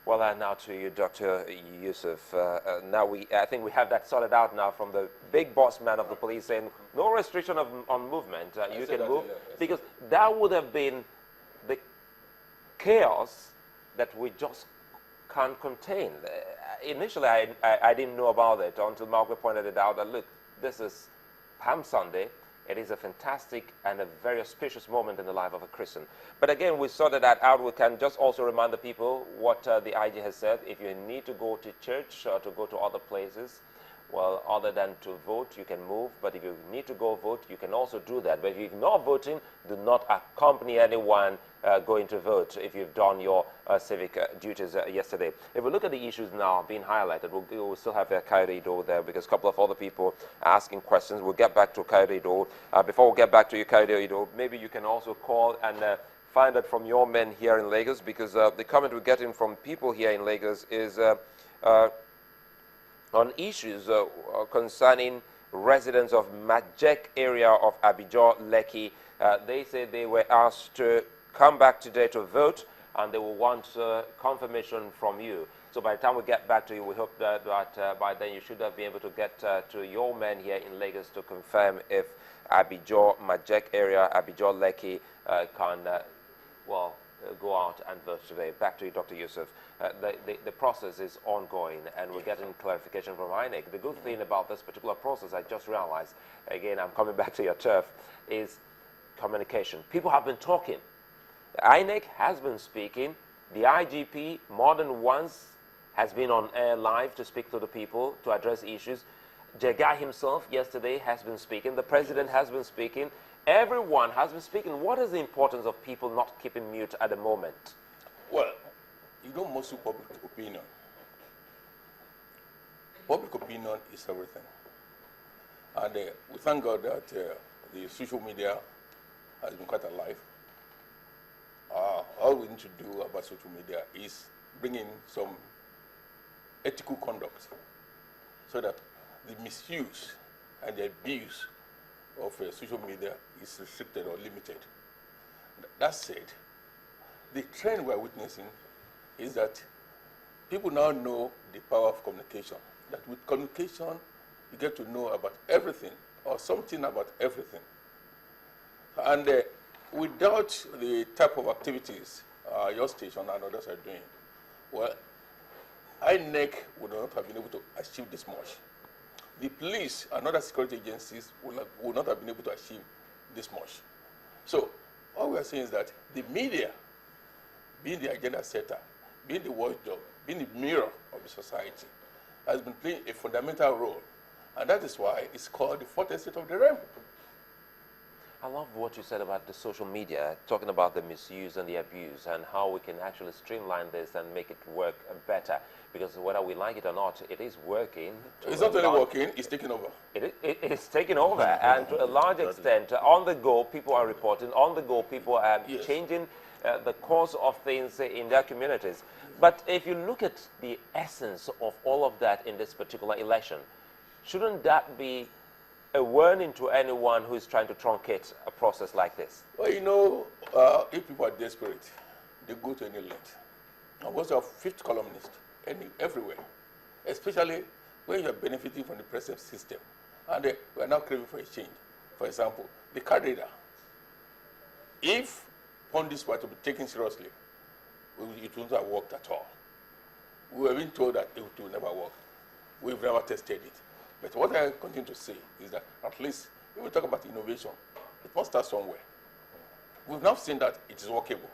Well, now to you, Dr. Yusuf. I think we have that sorted out now from the big boss man of the police saying no restriction on movement. You can move, because that would have been the chaos that we just can't contain. Initially, I didn't know about it until Margaret pointed it out that, look, this is Palm Sunday. It is a fantastic and a very auspicious moment in the life of a Christian. But again, we sorted that out. We can just also remind the people what the IG has said. If you need to go to church or to go to other places, well, other than to vote, you can move. But if you need to go vote, you can also do that. But if you're not voting, do not accompany anyone going to vote if you've done your civic duties yesterday. If we look at the issues now being highlighted, we'll still have Kaido there because a couple of other people are asking questions. We'll get back to Kaido. Before we get back to you, Kaido, maybe you can also call and find out from your men here in Lagos, because the comment we're getting from people here in Lagos is on issues concerning residents of Majek area of Abidjan, Lekki. They say they were asked to come back today to vote, and they will want confirmation from you. So by the time we get back to you, we hope that by then you should have been able to get to your men here in Lagos to confirm if Abidjan, Majek area, Abidjan, Lekki can, go out and vote today. Back to you, Dr. Yusuf. The process is ongoing, and we're getting clarification from INEC. The good thing about this particular process, I just realized, again, I'm coming back to your turf, is communication. People have been talking. INEC has been speaking. The IGP, more than once, has been on air live to speak to the people, to address issues. Jega himself yesterday has been speaking. The president has been speaking. Everyone has been speaking. What is the importance of people not keeping mute at the moment? Well, you don't muscle public opinion. Public opinion is everything. And we thank God that the social media has been quite alive. All we need to do about social media is bring in some ethical conduct so that the misuse and the abuse of social media is restricted or limited. That said, the trend we're witnessing is that people now know the power of communication. That with communication, you get to know about everything or something about everything. And without the type of activities your station and others are doing, well, INEC would not have been able to achieve this much. The police and other security agencies would not have been able to achieve this much. So all we are saying is that the media, being the agenda setter, being the watchdog, being the mirror of the society, has been playing a fundamental role. And that is why it's called the fourth estate of the realm. I love what you said about the social media, talking about the misuse and the abuse and how we can actually streamline this and make it work better. Because whether we like it or not, it is working. It's not only working, it's taking over. It's taking over. And to a large extent, on the go, people are reporting. On the go, people are changing the course of things in their communities. But if you look at the essence of all of that in this particular election, shouldn't that be a warning to anyone who is trying to truncate a process like this? Well, you know, if people are desperate, they go to any length. And what's our fifth columnist? Everywhere. Especially when you're benefiting from the present system. And we're now craving for a change. For example, the card reader. If pundits were to be taken seriously, it wouldn't have worked at all. We were being told that it will never work. We've never tested it. But what I continue to say is that at least when we talk about innovation, it must start somewhere. We've now seen that it is workable.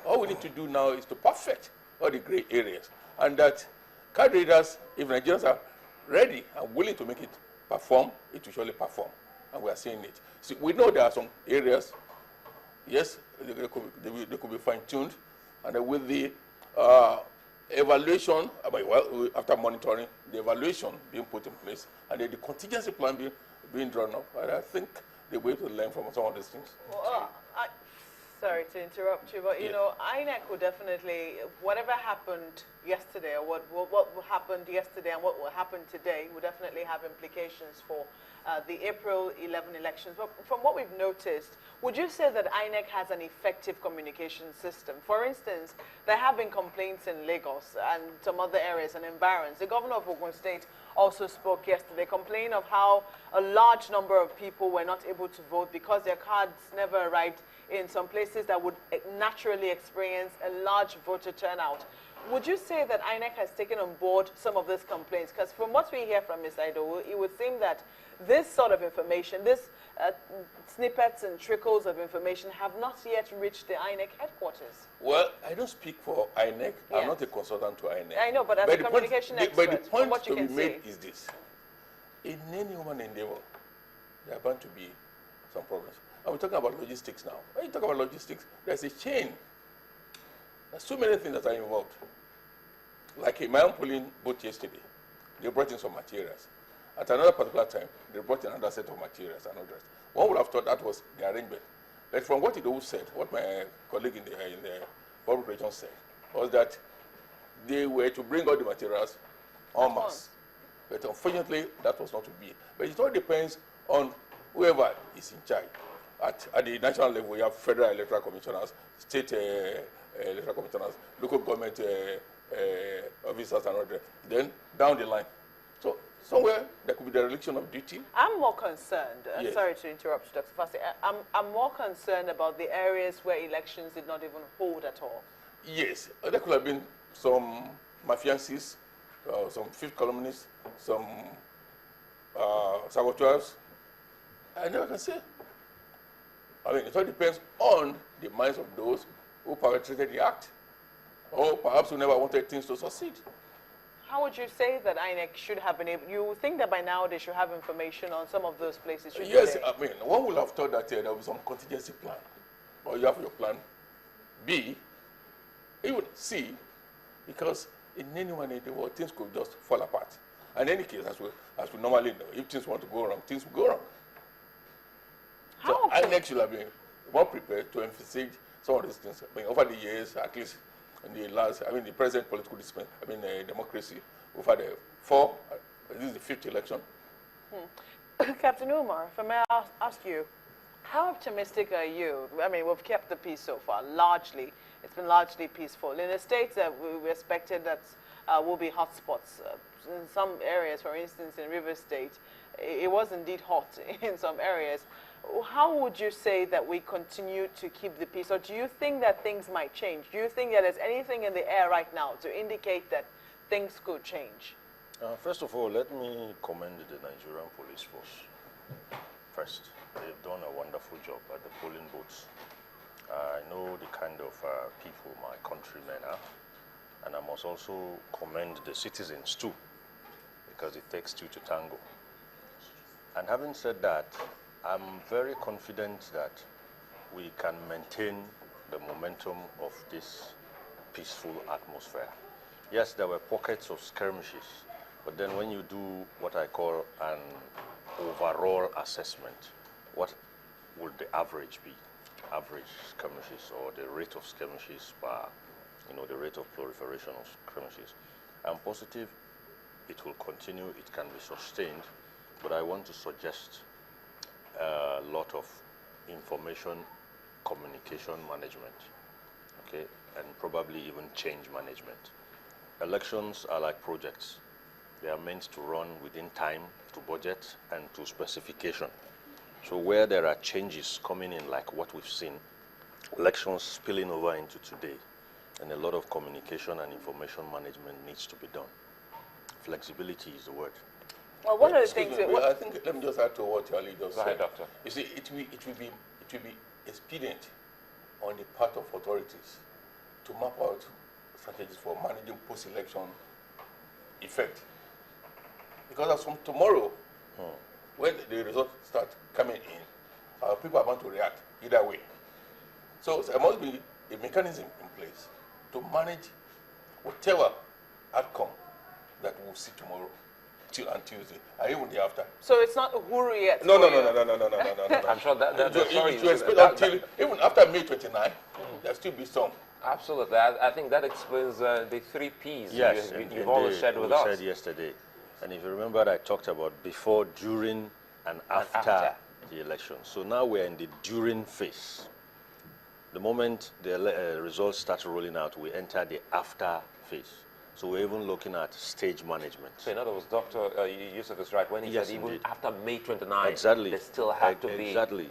All we need to do now is to perfect all the gray areas. And that card readers, if Nigerians are ready and willing to make it perform, it will surely perform. And we are seeing it. So we know there are some areas, yes, they could be fine-tuned. And with the evaluation, well, after monitoring, the evaluation being put in place, and then the contingency plan being drawn up. And I think the way to learn from some of these things. Well, sorry to interrupt you, but you know, INEC will definitely, whatever happened yesterday, or what happened yesterday and what will happen today will definitely have implications for the April 11 elections. But from what we've noticed, would you say that INEC has an effective communication system? For instance, there have been complaints in Lagos and some other areas and environs. The governor of Ogun State also spoke yesterday, complaining of how a large number of people were not able to vote because their cards never arrived in some places that would naturally experience a large voter turnout. Would you say that INEC has taken on board some of these complaints? Because from what we hear from Ms. Ido, it would seem that this sort of information, this snippets and trickles of information have not yet reached the INEC headquarters. Well, I don't speak for INEC. Yes. I'm not a consultant to INEC. I know, but as a communication expert, but the point what you to can be made is this. In any human endeavor, there are bound to be some problems. And we're talking about logistics now. When you talk about logistics, there's a chain. There's so many things that are involved. Like in my own polling booth yesterday, they brought in some materials. At another particular time, they brought in another set of materials and others. One would have thought that was the arrangement. But from what Idowu said, what my colleague in the public relations said, was that they were to bring all the materials en masse. But unfortunately, that was not to be. But it all depends on whoever is in charge. At the national level, we have federal electoral commissioners, state electoral commissioners, local government officers and others. Then down the line. So somewhere there could be the dereliction of duty. I'm more concerned, Yes. sorry to interrupt you, Dr. Fassi, I'm more concerned about the areas where elections did not even hold at all. Yes, there could have been some mafiancies, some fifth columnists, some saboteurs. I never can say. I mean, it all depends on the minds of those who perpetrated the act, or perhaps who never wanted things to succeed. How would you say that INEC should have been able, you would think that by now they should have information on some of those places? Yes, I mean, one would have thought that there was some contingency plan, or you have your plan B, even C, because in any one in the world, things could just fall apart. And in any case, as we normally know, if things want to go wrong, things will go wrong. So INEC should have been more prepared to emphasize some of these things. I mean, over the years, at least in the last, I mean, the present political discipline, I mean, democracy, we've had this is the fifth election. Captain Umar, if I may ask you, how optimistic are you? I mean, we've kept the peace so far, largely. It's been largely peaceful. In the states that we expected that will be hotspots, in some areas, for instance, in River State, it was indeed hot in some areas. How would you say that we continue to keep the peace? Or do you think that things might change? Do you think that there's anything in the air right now to indicate that things could change? First of all, let me commend the Nigerian police force. First, they've done a wonderful job at the polling booths. I know the kind of people my countrymen are, and I must also commend the citizens too, because it takes two to tango. And having said that, I'm very confident that we can maintain the momentum of this peaceful atmosphere. Yes, there were pockets of skirmishes, but then when you do what I call an overall assessment, what would the average be? Average skirmishes, or the rate of skirmishes per, the rate of proliferation of skirmishes. I'm positive it will continue, it can be sustained, but I want to suggest a lot of information communication management, okay, and probably even change management. Elections are like projects. They are meant to run within time, to budget, and to specification. So where there are changes coming in, like what we've seen, elections spilling over into today, and a lot of communication and information management needs to be done. Flexibility is the word. Well, one of the things... I think, let me just add to what your leader said. Right, Doctor. You see, it will be expedient on the part of authorities to map out strategies for managing post-election effect. Because as from tomorrow, when the results start coming in, people are bound to react either way. So there must be a mechanism in place to manage whatever outcome that we'll see tomorrow on Tuesday, and even the after. So it's not Uhuru yet? No. I'm sure Even after May 29, there'll still be some. Absolutely. I think that explains the 3 Ps Yes, you've always shared with us. Said yesterday. And if you remember, I talked about before, during, and after the election. So now we're in the during phase. The moment the results start rolling out, we enter the after phase. So we're even looking at stage management. So in other words, Dr. Yusuf is right when he said even after May 29, exactly. they still have to be very,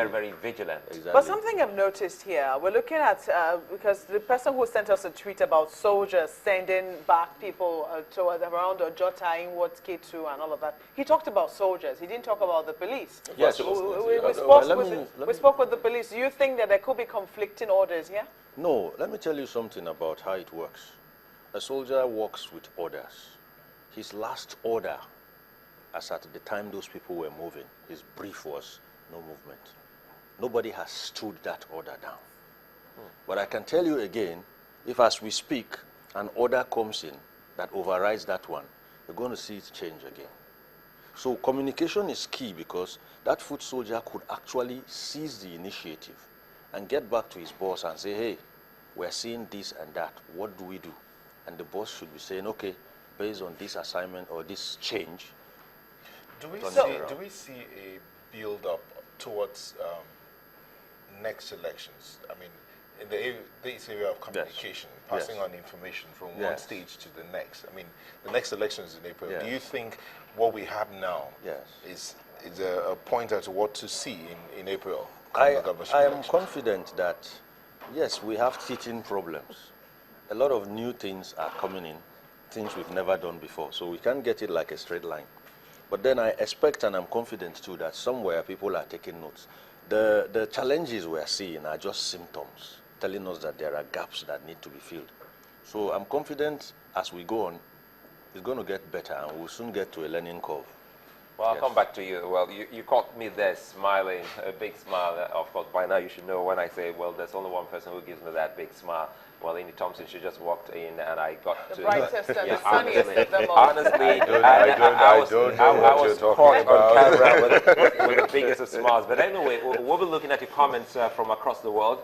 very vigilant. Exactly. But something I've noticed here, we're looking at, because the person who sent us a tweet about soldiers sending back people toward around Ojota, inwards K2 and all of that, he talked about soldiers. He didn't talk about the police. Yes. We spoke with the police. Do you think that there could be conflicting orders here? No, let me tell you something about how it works. A soldier works with orders. His last order, as at the time those people were moving, his brief was no movement. Nobody has stood that order down. But I can tell you again, if as we speak, an order comes in that overrides that one, you're going to see it change again. So communication is key because that foot soldier could actually seize the initiative and get back to his boss and say, hey, we're seeing this and that. What do we do? And the boss should be saying, okay, based on this assignment or this change. Do we see a build-up towards next elections? I mean, in this area of communication, passing on information from one stage to the next. I mean, the next election is in April. Do you think what we have now is a pointer to what to see in April? I am confident that, yes, we have teething problems. A lot of new things are coming in, things we've never done before. So we can't get it like a straight line. But then I expect and I'm confident too that somewhere people are taking notes. The challenges we're seeing are just symptoms, telling us that there are gaps that need to be filled. So I'm confident as we go on, it's going to get better and we'll soon get to a learning curve. Well, I'll come back to you. Well, you caught me there smiling, a big smile. Of course, by now you should know when I say, well, there's only one person who gives me that big smile. Well, Indy Thompson, she just walked in and I got the to... brightest and the sunniest of them all. Honestly, I was caught on camera with the biggest of smiles. But anyway, we'll be looking at your comments from across the world.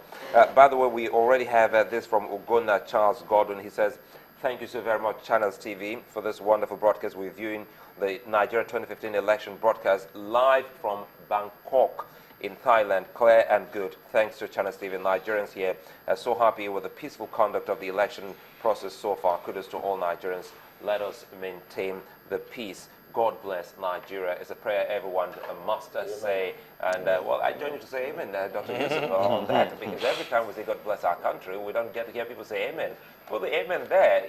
By the way, we already have this from Ugonna Charles Gordon. He says, thank you so very much, Channels TV, for this wonderful broadcast. We're viewing the Nigeria 2015 election broadcast live from Bangkok in Thailand, clear and good. Thanks to Channels TV. Nigerians here are so happy with the peaceful conduct of the election process so far. Kudos to all Nigerians. Let us maintain the peace. God bless Nigeria is a prayer everyone must say. And well, I join you to say amen, Dr. Yusuf, on that, because every time we say God bless our country, we don't get to hear people say amen. Put the amen there.